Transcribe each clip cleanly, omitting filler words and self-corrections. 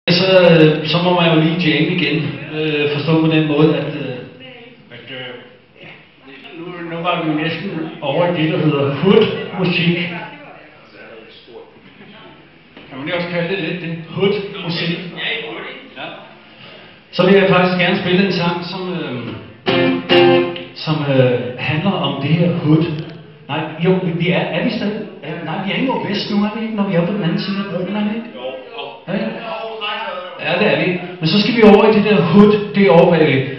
Så må man jo lige jamme igen, forstå på den måde, at nu var vi næsten over i det, der hedder hood-musik. Kan man også kalde det lidt det? Hood-musik. Ja. Så vil jeg faktisk gerne spille en sang, som handler om det her hood. Nej, jo, vi er vi stadig? Nej, vi er ikke over vest nu, er vi ikke, når vi er på den anden side af broen, er vi ikke? Ja, det er vi. Men så skal vi over i det der hood, det er over bagved.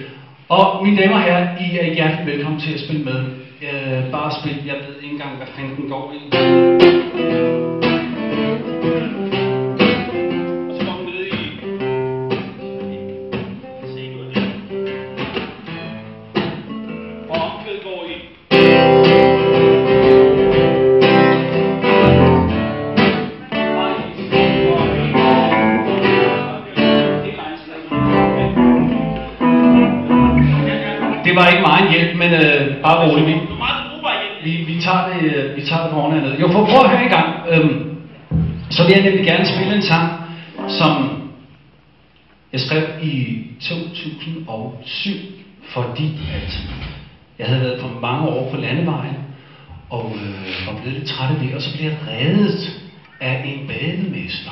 Og mine damer og herrer, I er hjertelig velkommen til at spille med. Bare spil, jeg ved ikke engang, hvad fanden den går i. Og så går den ned i... Og omkvædet går i... Det var ikke meget hjælp, men bare roligt. Vi tager det på ordentligt ned. Jo, for prøv at høre i gang. Så vil jeg nemlig gerne spille en sang, som jeg skrev i 2007, fordi at jeg havde været for mange år på landevejen, og var blevet lidt træt af det, og så blev jeg reddet af en bademester,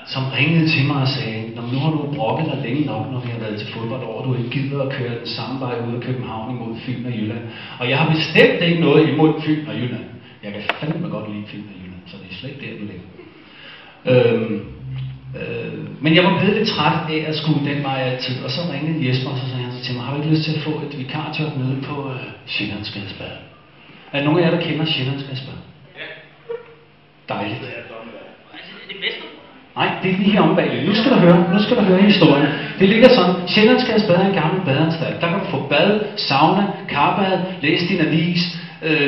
som ringede til mig og sagde, nu har du brokket dig længe nok, når vi har været til fodbold over, du ikke gider at køre den samme vej ud af København imod Fyn og Jylland. Og jeg har bestemt ikke noget imod Fyn og Jylland. Jeg kan fandme godt lide Fyn og Jylland, så det er slet ikke der, den ligger. Men jeg var blevet lidt træt af at skulle den vej altid, og så ringede Jesper, og så sagde han til mig, har du ikke lyst til at få et vikarjob nede på Sjællandsgadesbad? Er der nogen af jer, der kender Sjællandsgadesbad? Ja. Dejligt. Nej, det er lige her om bagved. Nu skal du høre historien. Det ligger sådan, Sjællandsgadesbad er en gammel badeanstalt. Der kan du få bad, sauna, karbad, læse din avis.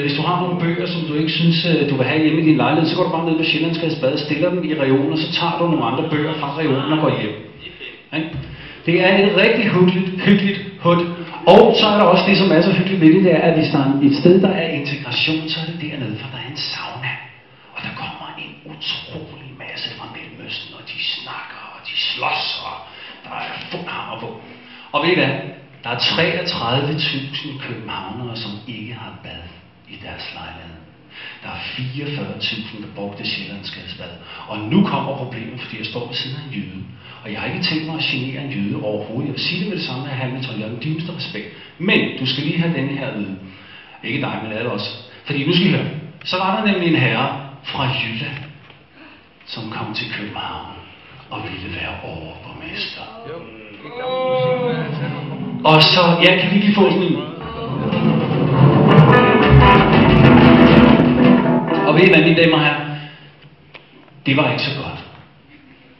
Hvis du har nogle bøger, som du ikke synes, du vil have hjemme i din lejlighed, så går du bare ned på Sjællandsgadesbad, stiller dem i reolen, og så tager du nogle andre bøger fra reolen og går hjem. Det er et rigtig hyggeligt hud. Og så er der også det, som er så hyggeligt ved det, det er, at hvis der er et sted, der er integration, så er det dernede, for der er en sauna. Og der kommer en utrolig masse fra Mellemøsten, og de snakker, og de slås, og der er fuld hammer på. Og ved I hvad? Der er 33.000 københavnere, som ikke har bad i deres lejlighed. Der er 44.000, der brugte Sjællandsgadesbad. Og nu kommer problemet, fordi jeg står ved siden af en jøde. Og jeg har ikke tænkt mig at genere en jøde overhovedet. Jeg vil sige det med det samme, at jeg har den dybeste respekt. Men du skal lige have denne her vide. Ikke dig, men alle også. Fordi nu skal I høre. Så var der nemlig en herre fra Jylland, som kom til København og ville være overborgmester. Og så, ja, kan vi lige få sådan en? Og ved I hvad, mine damer og herrer? Det var ikke så godt.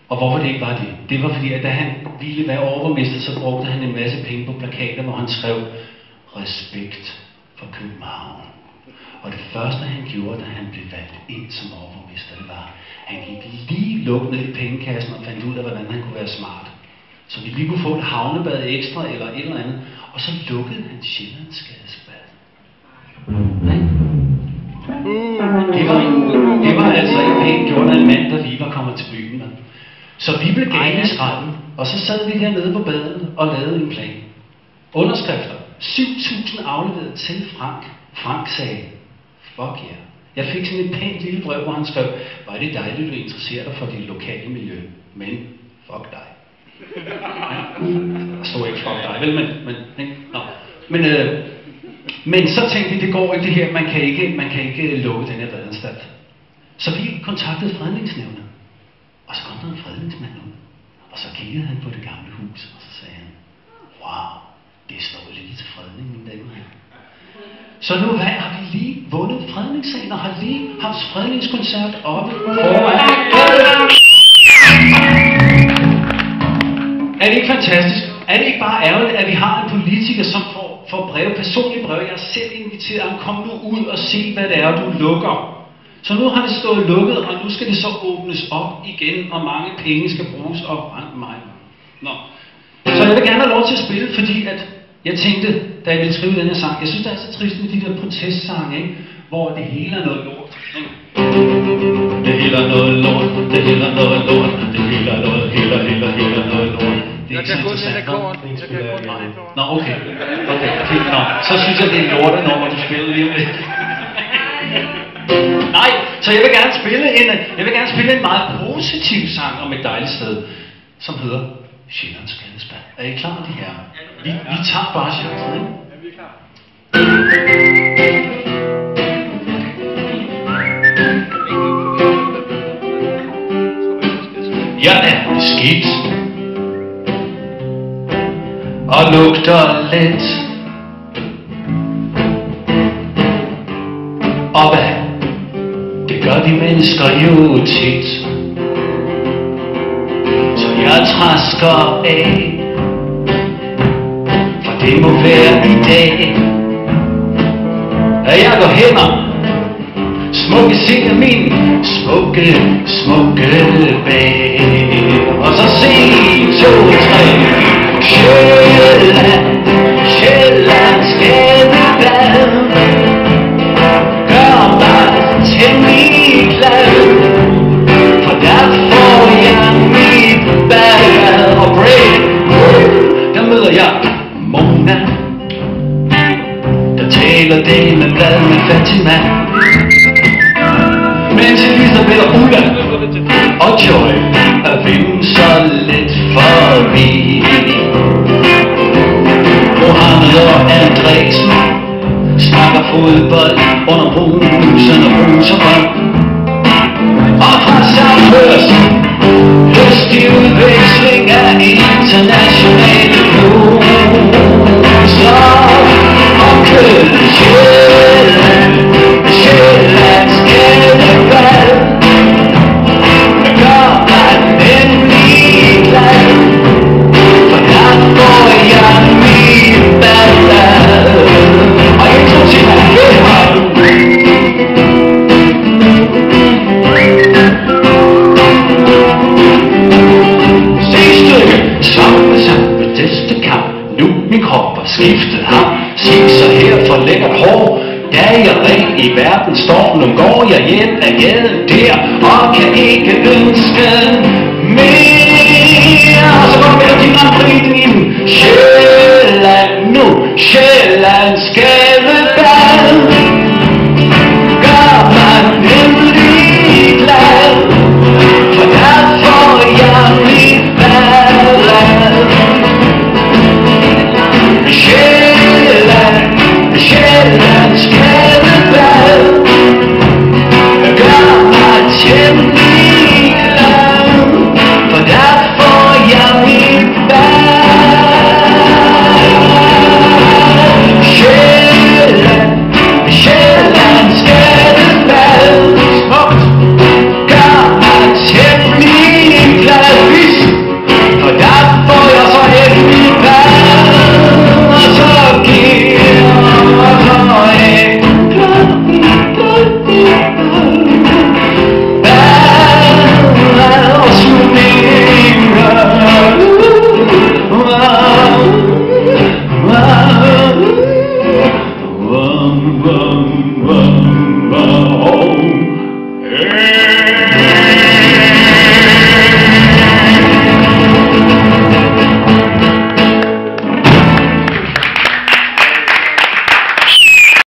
Og hvorfor det ikke var det? Det var fordi, at da han ville være overborgmester, så brugte han en masse penge på plakater, hvor han skrev respekt for København. Og det første han gjorde, da han blev valgt ind som overborgmester, det var, han gik lige lukket ned i pengekassen og fandt ud af, hvordan han kunne være smart. Så vi lige kunne få et havnebad ekstra eller et eller andet. Og så lukkede han Sjællandsgadesbad. Det var altså ikke pænt gjort af en mand, der lige var kommet til byen med. Så vi blev gale i skralden, og så sad vi dernede på baden og lavede en plan. Underskrifter. 7.000 afleveret til Frank. Frank sagde, fuck yeah. Jeg fik sådan et pænt lille brev, hvor han skrev, var det dejligt, du interesserer dig for dit lokale miljø. Men, fuck dig. Der stod ikke fuck dig, vel? Men så tænkte vi, det går ikke det her, man kan ikke lukke den her badeanstalt. Så vi kontaktede fredningsnævnet. Og så kom der en fredningsmand ud. Og så kiggede han på det gamle hus, og så sagde han, wow, det står lige til fredning, mine damer her. Så nu har vi lige vundet fredningssagen, og har lige haft fredningskoncert oppe foran. Er det ikke fantastisk? Er det ikke bare ærgerligt, at vi har en politiker, som får personlige breve? Jeg har selv inviteret ham, kom nu ud og se, hvad det er, du lukker. Så nu har det stået lukket, og nu skal det så åbnes op igen, og mange penge skal bruges op af mig. Nå. Så jeg vil gerne have lov til at spille, fordi at jeg tænkte, da jeg ville skrive den her sang, jeg synes, det er så trist med de der protestsange, ikke? Hvor det hele er noget lort. Det hele er noget lort, det hele er noget lort, det hele er noget interessant. Nå, okay. Okay, fint. Nå, så synes jeg, det er lortet, når du spiller lige om lidt. Nej, så jeg vil gerne spille en meget positiv sang om et dejligt sted, som hedder Sjællands Skadesbad. Er I klar, de her? Vi tager bare chancen, ikke? Ja, vi er klar. Jeg er skidt og lugter lidt. Og hvad? Det gør vi mennesker jo tit. Så jeg trasker af, for det må være i dag, at jeg går hen og smukke ser min smukke bag. Og så se 2, 3 Sjællands Skadesbad gør mig temmelig glad, for der får jeg mit bad. Og break, der møder jeg Mona, der taler det med blad med Fatima, mens Elisabeth og Ulla og Joy vimser lidt forbi. Mohammed og Andresen snakker fodbold under brusen og bruserbånd. Og fra samhørs lystig udveksling af internationale bluser og kød. Sjællands Skadesbad gør mig nemlig glad, for der får jeg mit bad. Og jeg tror til mig samme bedste kamp. Nu min krop har skiftet ham. Sig så her for lækkert hår. Da jeg ren i verdensstormen går jeg hjem af gaden der, og kan ikke ønske mere.